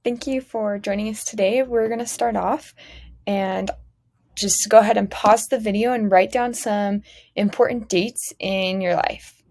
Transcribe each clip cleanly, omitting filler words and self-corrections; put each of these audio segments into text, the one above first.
Thank you for joining us today. We're going to start off and just go ahead and pause the video and write down some important dates in your life.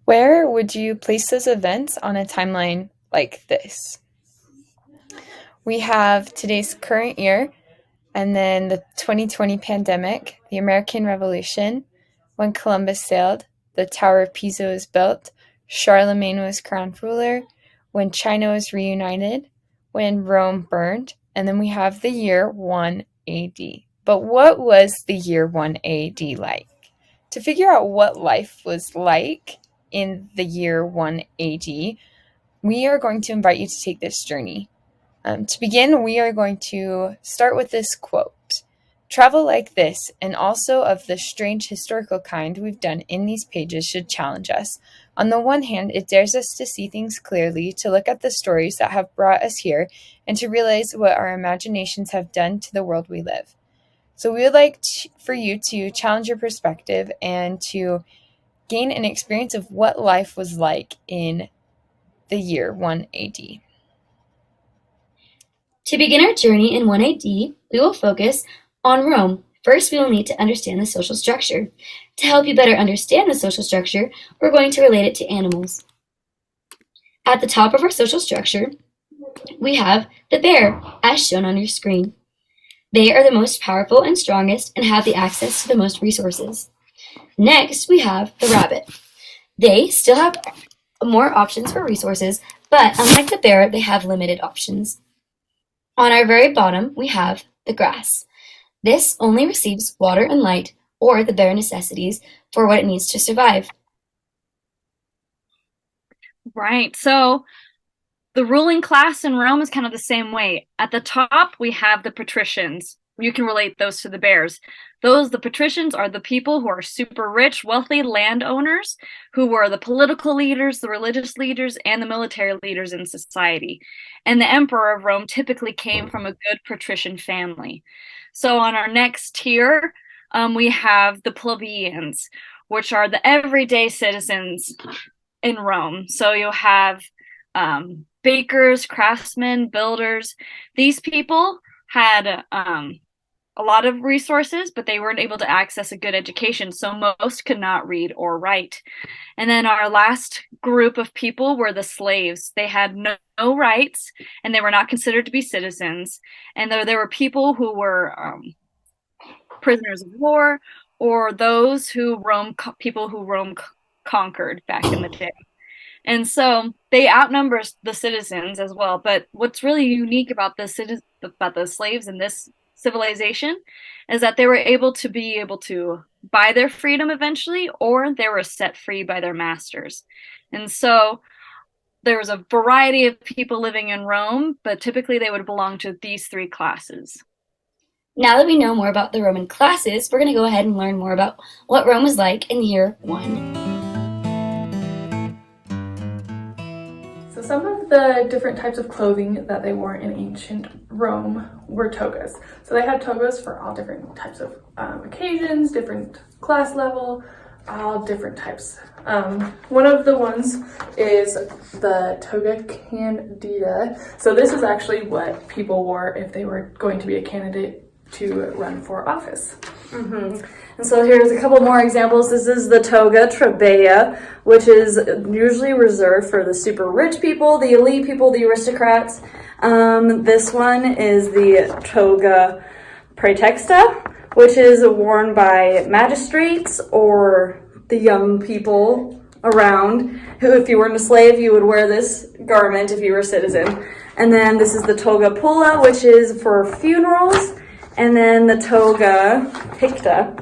Where would you place those events on a timeline like this? We have today's current year, and then the 2020 pandemic, the American Revolution, when Columbus sailed, the Tower of Pisa was built, Charlemagne was crowned ruler, when China was reunited, when Rome burned, and then we have the year 1 AD. But what was the year 1 AD like? To figure out what life was like in the year 1 AD, we are going to invite you to take this journey. To begin, we are going to start with this quote. Travel like this, and also of the strange historical kind we've done in these pages, should challenge us. On the one hand, it dares us to see things clearly, to look at the stories that have brought us here, and to realize what our imaginations have done to the world we live. So we would like for you to challenge your perspective and to gain an experience of what life was like in the year 1 AD. To begin our journey in 1 AD, we will focus on Rome. First, we will need to understand the social structure. To help you better understand the social structure, we're going to relate it to animals. At the top of our social structure, we have the bear, as shown on your screen. They are the most powerful and strongest and have the access to the most resources. Next, we have the rabbit. They still have more options for resources, but unlike the bear, they have limited options. On our very bottom, we have the grass. This only receives water and light, or the bare necessities for what it needs to survive. Right. So the ruling class in Rome is kind of the same way. At the top, we have the patricians. You can relate those to the bears. The patricians are the people who are super rich, wealthy landowners who were the political leaders, the religious leaders, and the military leaders in society. And the emperor of Rome typically came from a good patrician family. So on our next tier, we have the plebeians, which are the everyday citizens in Rome. So you'll have bakers, craftsmen, builders. These people had a lot of resources, but they weren't able to access a good education, so most could not read or write. And then our last group of people were the slaves. They had no rights, and they were not considered to be citizens. And there were people who were prisoners of war, or those who people who Rome conquered back in the day. And so they outnumber the citizens as well. But what's really unique about the slaves in this civilization is that they were able to buy their freedom eventually, or they were set free by their masters. And so there was a variety of people living in Rome, but typically they would belong to these three classes. Now that we know more about the Roman classes, we're going to go ahead and learn more about what Rome was like in year 1. Some of the different types of clothing that they wore in ancient Rome were togas. So they had togas for all different types of occasions, different class level, all different types. One of the ones is the toga candida. So this is actually what people wore if they were going to be a candidate to run for office. And so here's a couple more examples. This is the toga trabea, which is usually reserved for the super rich people, the elite people, the aristocrats. This one is the toga praetexta, which is worn by magistrates or the young people around, who, if you weren't a slave, you would wear this garment if you were a citizen. And then this is the toga pulla, which is for funerals. And then the toga picta,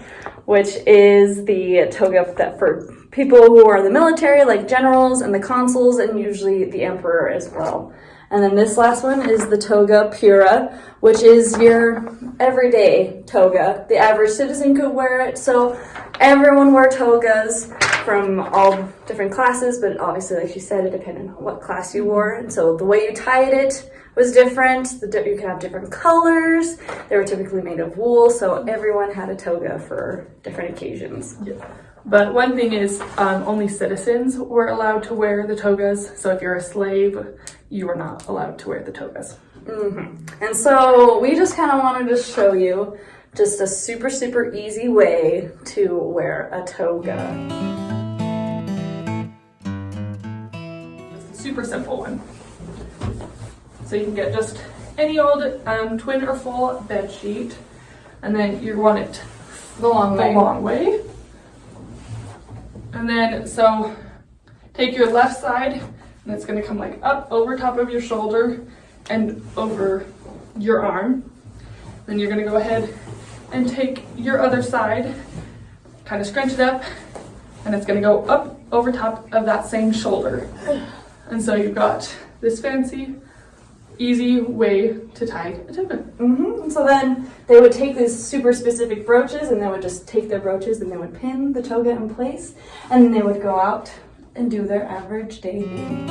which is the toga that for people who are in the military, like generals and the consuls, and usually the emperor as well. And then this last one is the toga pura, which is your everyday toga. The average citizen could wear it, so everyone wore togas from all different classes, but obviously, like she said, it depended on what class you wore. And so the way you tied it was different. You could have different colors. They were typically made of wool, so everyone had a toga for different occasions. Yeah. But one thing is only citizens were allowed to wear the togas. So if you're a slave, you were not allowed to wear the togas. And so we just kind of wanted to show you just a super, super easy way to wear a toga. It's a super simple one. So you can get just any old twin or full bed sheet, and then you want it The long way. And then, so take your left side, and it's gonna come like up over top of your shoulder and over your arm. Then you're gonna go ahead and take your other side, kind of scrunch it up, and it's gonna go up over top of that same shoulder. And so you've got this fancy, easy way to tie a toga. And so then they would take these super specific brooches, and they would just take their brooches and they would pin the toga in place, and then they would go out and do their average daily.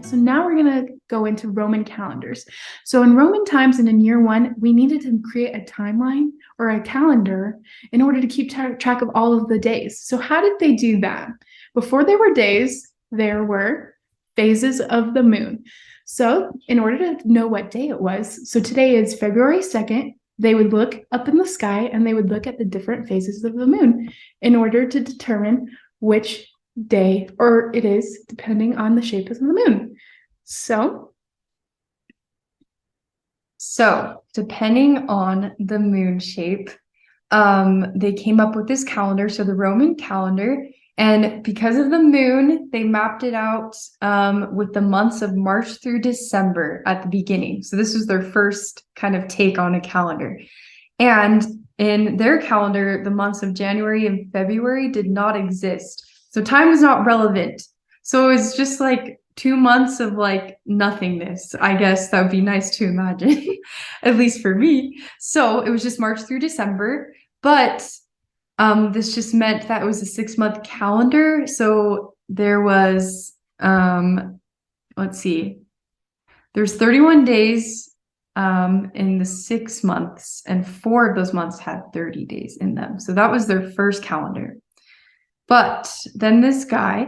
So now we're going to go into Roman calendars. So in Roman times and in year one, we needed to create a timeline or a calendar in order to keep track of all of the days. So how did they do that? Before there were days, there were phases of the moon. So in order to know what day it was, so today is February 2nd, they would look up in the sky and they would look at the different phases of the moon in order to determine which day or it is, depending on the shape of the moon. So depending on the moon shape, they came up with this calendar, so the Roman calendar. And because of the moon, they mapped it out with the months of March through December at the beginning. So this was their first kind of take on a calendar. And in their calendar, the months of January and February did not exist. So time was not relevant. So it was just like 2 months of like nothingness. I guess that would be nice to imagine, at least for me. So it was just March through December. But this just meant that it was a 6-month calendar. So there was, let's see, there's 31 days in the 6 months, and 4 of those months had 30 days in them. So that was their first calendar. But then this guy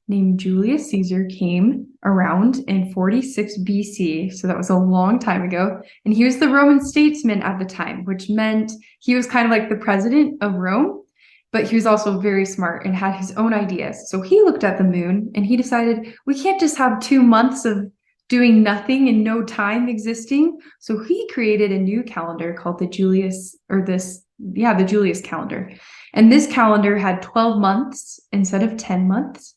named Julius Caesar came around in 46 BC. So that was a long time ago. And he was the Roman statesman at the time, which meant he was kind of like the president of Rome, but he was also very smart and had his own ideas. So he looked at the moon and he decided we can't just have 2 months of doing nothing and no time existing. So he created a new calendar called the Julius calendar. And this calendar had 12 months instead of 10 months.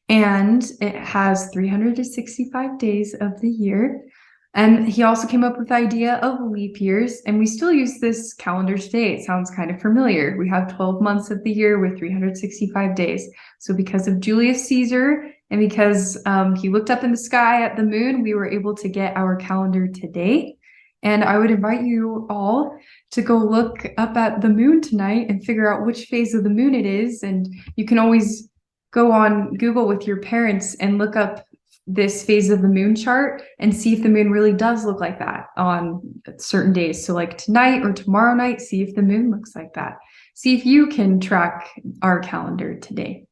And it has 365 days of the year. And he also came up with the idea of leap years. And we still use this calendar today. It sounds kind of familiar. We have 12 months of the year with 365 days. So because of Julius Caesar and because he looked up in the sky at the moon, we were able to get our calendar today. And I would invite you all to go look up at the moon tonight and figure out which phase of the moon it is. And you can always go on Google with your parents and look up this phase of the moon chart and see if the moon really does look like that on certain days. So like tonight or tomorrow night, see if the moon looks like that. See if you can track our calendar today.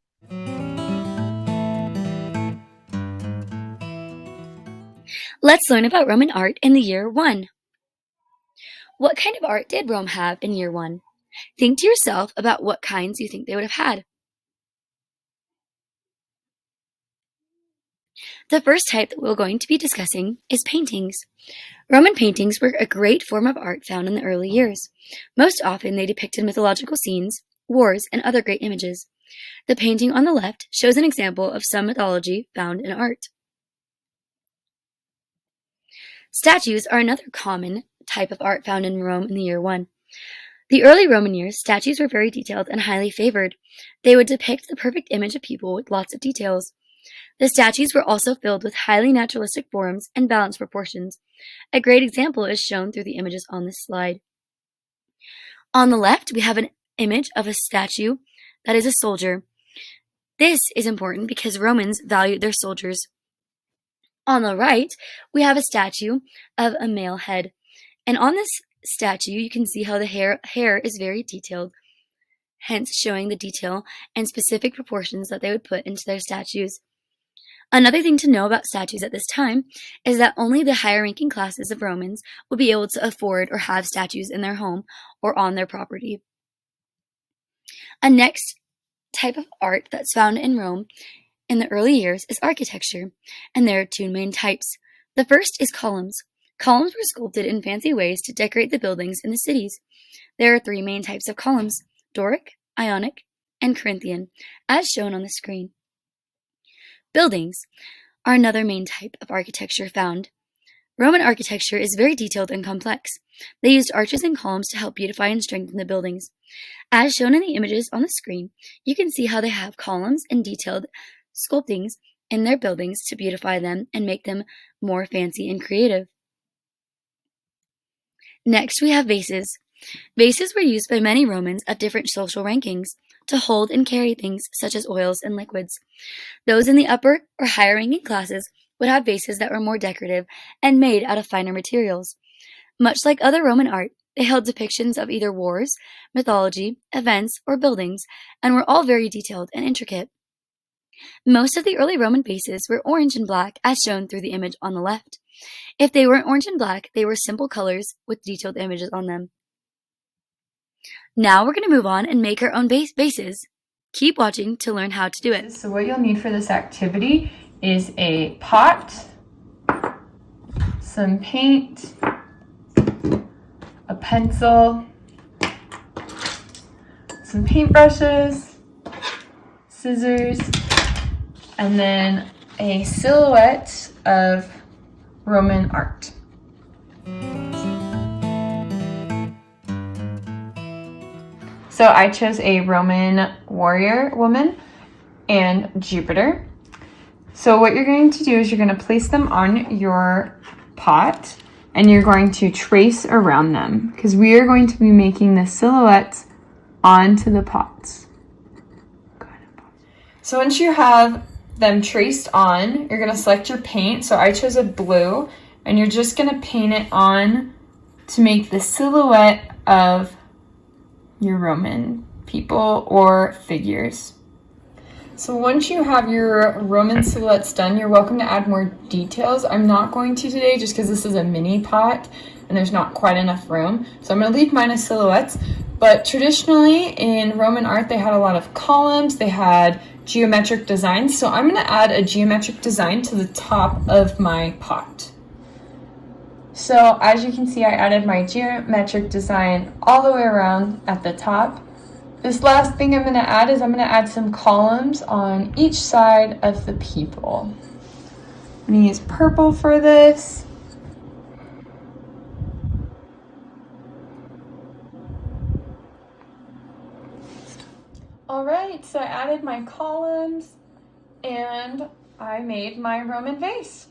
Let's learn about Roman art in the year 1. What kind of art did Rome have in year 1? Think to yourself about what kinds you think they would have had. The first type that we're going to be discussing is paintings. Roman paintings were a great form of art found in the early years. Most often they depicted mythological scenes, wars, and other great images. The painting on the left shows an example of some mythology found in art. Statues are another common type of art found in Rome in the year 1. The early Roman years, statues were very detailed and highly favored. They would depict the perfect image of people with lots of details. The statues were also filled with highly naturalistic forms and balanced proportions. A great example is shown through the images on this slide. On the left, we have an image of a statue that is a soldier. This is important because Romans valued their soldiers. On the right, we have a statue of a male head. And on this statue, you can see how the hair is very detailed, hence showing the detail and specific proportions that they would put into their statues. Another thing to know about statues at this time is that only the higher ranking classes of Romans would be able to afford or have statues in their home or on their property. A next type of art that's found in Rome in the early years is architecture, and there are two main types. The first is columns. Columns were sculpted in fancy ways to decorate the buildings in the cities. There are three main types of columns: Doric, Ionic, and Corinthian, as shown on the screen. Buildings are another main type of architecture found. Roman architecture is very detailed and complex. They used arches and columns to help beautify and strengthen the buildings. As shown in the images on the screen, you can see how they have columns and detailed sculptings in their buildings to beautify them and make them more fancy and creative. Next, we have vases. Vases were used by many Romans of different social rankings to hold and carry things such as oils and liquids. Those in the upper or higher ranking classes would have vases that were more decorative and made out of finer materials. Much like other Roman art, they held depictions of either wars, mythology, events, or buildings, and were all very detailed and intricate. Most of the early Roman vases were orange and black, as shown through the image on the left. If they weren't orange and black, they were simple colors with detailed images on them. Now we're going to move on and make our own vases. Keep watching to learn how to do it. So what you'll need for this activity is a pot, some paint, a pencil, some paintbrushes, scissors, and then a silhouette of Roman art. So I chose a Roman warrior woman and Jupiter. So what you're going to do is you're going to place them on your pot and you're going to trace around them because we are going to be making the silhouettes onto the pots. So once you have them traced on, you're going to select your paint. So I chose a blue and you're just going to paint it on to make the silhouette of your Roman people or figures. So once you have your Roman silhouettes done, you're welcome to add more details. I'm not going to today just because this is a mini pot and there's not quite enough room. So I'm going to leave mine as silhouettes. But traditionally in Roman art, they had a lot of columns, they had geometric designs. So I'm going to add a geometric design to the top of my pot. So as you can see, I added my geometric design all the way around at the top. This last thing I'm going to add is I'm going to add some columns on each side of the people. I'm going to use purple for this. All right, so I added my columns and I made my Roman vase.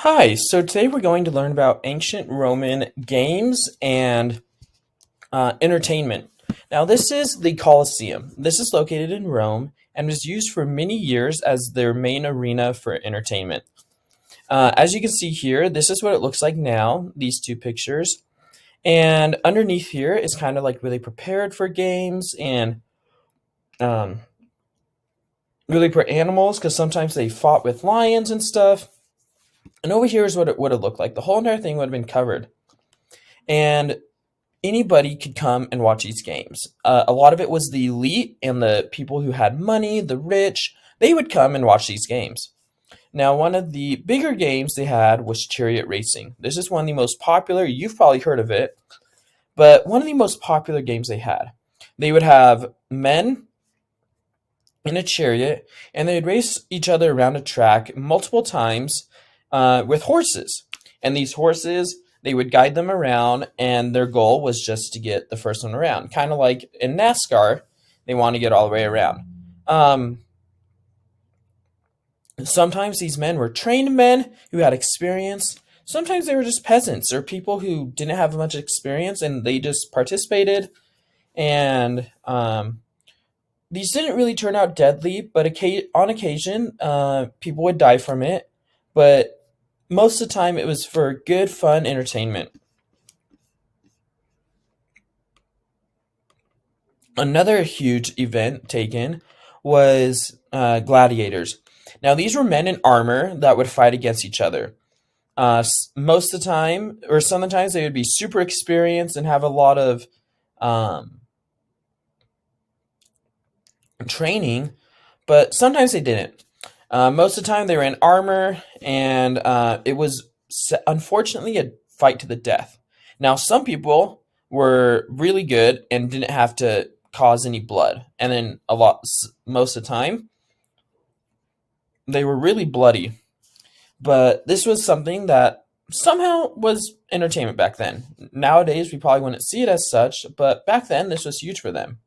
Hi, so today we're going to learn about ancient Roman games and entertainment. Now this is the Colosseum. This is located in Rome and was used for many years as their main arena for entertainment. As you can see here, this is what it looks like now, these two pictures. And underneath here is kind of like really prepared for games and really for animals because sometimes they fought with lions and stuff. And over here is what it would have looked like. The whole entire thing would have been covered. And anybody could come and watch these games. A lot of it was the elite and the people who had money, the rich. They would come and watch these games. Now, one of the bigger games they had was chariot racing. This is one of the most popular. You've probably heard of it. But one of the most popular games they had. They would have men in a chariot, and they would race each other around a track multiple times with horses. And these horses, they would guide them around, and their goal was just to get the first one around. Kind of like in NASCAR, they want to get all the way around. Sometimes these men were trained men who had experience. Sometimes they were just peasants or people who didn't have much experience, and they just participated. And these didn't really turn out deadly, but on occasion, people would die from it. But most of the time, it was for good, fun entertainment. Another huge event taken was gladiators. Now, these were men in armor that would fight against each other. Most of the time, or sometimes, they would be super experienced and have a lot of training, but sometimes they didn't. Most of the time, they were in armor, and it was unfortunately a fight to the death. Now, some people were really good and didn't have to cause any blood, and then most of the time, they were really bloody. But this was something that somehow was entertainment back then. Nowadays, we probably wouldn't see it as such, but back then, this was huge for them.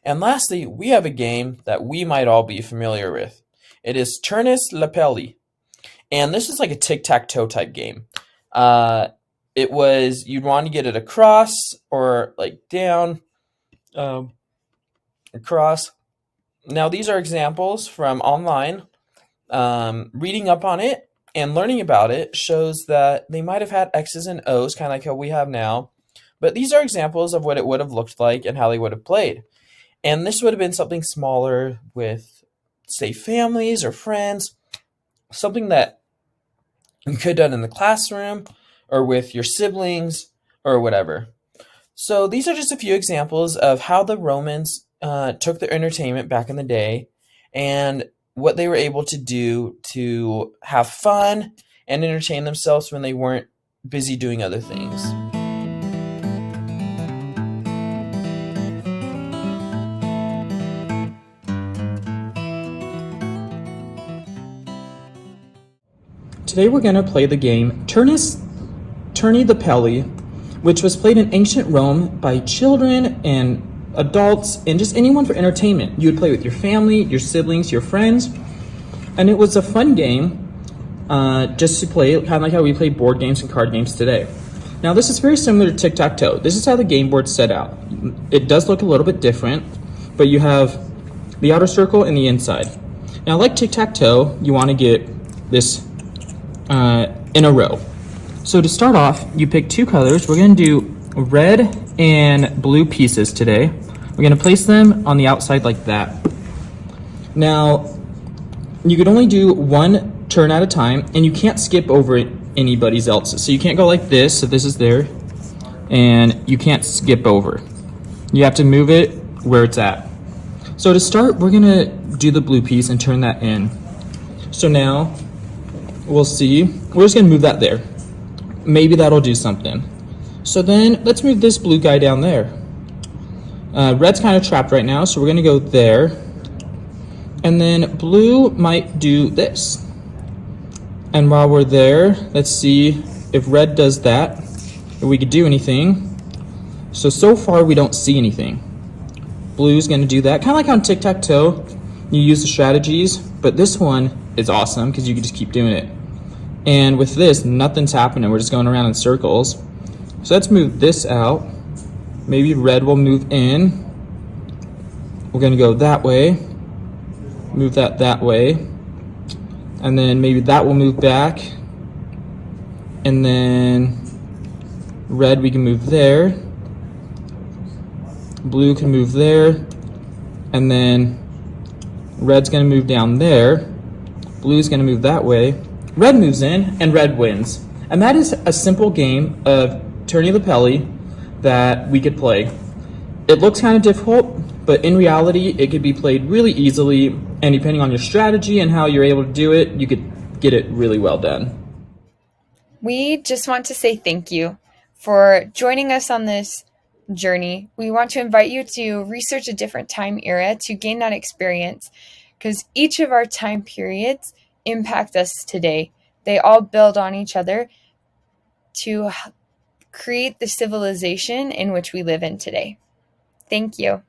And lastly, we have a game that we might all be familiar with. It is Turnus Lapelli. And this is like a tic-tac-toe type game. It was, you'd want to get it across or like down, across. Now, these are examples from online. Reading up on it and learning about it shows that they might have had X's and O's, kind of like how we have now. But these are examples of what it would have looked like and how they would have played. And this would have been something smaller with, say, families or friends, something that you could have done in the classroom or with your siblings or whatever. So these are just a few examples of how the Romans took their entertainment back in the day and what they were able to do to have fun and entertain themselves when they weren't busy doing other things. Today we're going to play the game Turnus Lapelli, which was played in ancient Rome by children and adults and just anyone for entertainment. You would play with your family, your siblings, your friends, and it was a fun game just to play, kind of like how we play board games and card games today. Now this is very similar to tic-tac-toe. This is how the game board's set out. It does look a little bit different, but you have the outer circle and the inside. Now like tic-tac-toe, you want to get this in a row. So to start off, you pick two colors. We're going to do red and blue pieces today. We're going to place them on the outside like that. Now, you could only do one turn at a time, and you can't skip over anybody's else's. So you can't go like this, so this is there, and you can't skip over. You have to move it where it's at. So to start, we're going to do the blue piece and turn that in. So now, we'll see. We're just going to move that there. Maybe that'll do something. So then let's move this blue guy down there. Red's kind of trapped right now, so we're going to go there. And then blue might do this. And while we're there, let's see if red does that, if we could do anything. So far we don't see anything. Blue's going to do that. Kind of like on tic-tac-toe, you use the strategies, but this one is awesome because you can just keep doing it. And with this, nothing's happening. We're just going around in circles. So let's move this out. Maybe red will move in. We're going to go that way. Move that way. And then maybe that will move back. And then red we can move there. Blue can move there. And then red's going to move down there. Blue's going to move that way. Red moves in, and red wins. And that is a simple game of Turnus Lapelli that we could play. It looks kind of difficult, but in reality, it could be played really easily, and depending on your strategy and how you're able to do it, you could get it really well done. We just want to say thank you for joining us on this journey. We want to invite you to research a different time era to gain that experience, because each of our time periods impact us today. They all build on each other to create the civilization in which we live in today. Thank you.